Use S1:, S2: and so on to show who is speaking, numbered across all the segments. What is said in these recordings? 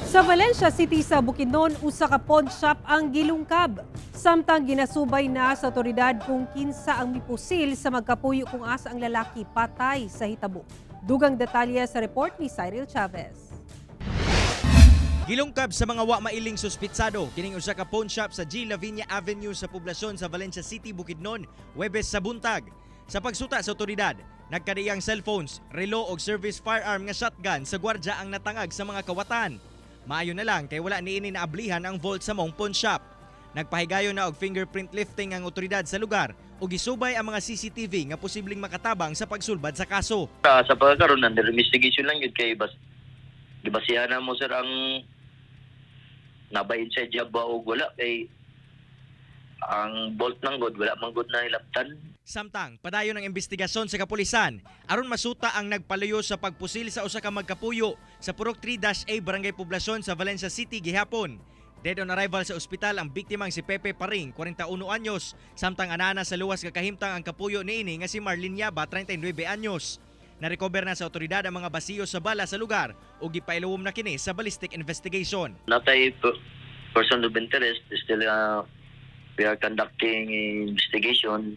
S1: Sa Valencia City sa Bukidnon, usa ka pawn shop ang gilungkab. Samtang ginasubay na sa otoridad kung kinsa ang mipusil sa magkapuyo kung asa ang lalaki patay sa hitabo. Dugang detalye sa report ni Cyril Chavez.
S2: Gilungkab sa mga wa mailing suspitsado kining usa ka pawn shop sa G. Lavinia Avenue sa poblasyon sa Valencia City, Bukidnon, Huwebes sa buntag. Sa pagsuta sa otoridad, nagkadiyang cellphones, relo ug service firearm nga shotgun sa gwardya ang natangag sa mga kawatan. Maayo na lang kay wala niini naablihan ang vault sa mong pawn shop. Nagpahigayon na og fingerprint lifting ang otoridad sa lugar ug gisubay ang mga CCTV nga posibleng makatabang sa pagsulbad sa kaso.
S3: Sa pagkakaroon ng investigation lang yun kay gibasihan na mo sir ang nabayin sa job ba o wala kay ang bolt ng god wala man god na hilaptan.
S2: Samtang padayon ang investigasyon sa kapulisan aron masuta ang nagpaluyo sa pagpusil sa usa ka magkapuyo sa Purok 3-A Barangay Poblasyon sa Valencia City gihapon. Dead on arrival sa ospital ang biktimang si Pepe Paring, 41 anyos, samtang anana sa luwas nga kahimtang ang kapuyo niini nga si Marlene Yaba, 39 anyos. Na-recover na sa otoridad ang mga basiyo sa bala sa lugar ug gipailuwom na kini sa ballistic investigation.
S3: Natay person of interest still we are conducting investigation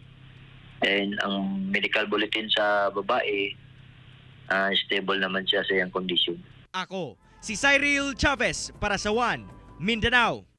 S3: and ang medical bulletin sa babae stable naman siya sa iyang kondisyon.
S2: Ako, si Cyril Chavez para sa One Mindanao.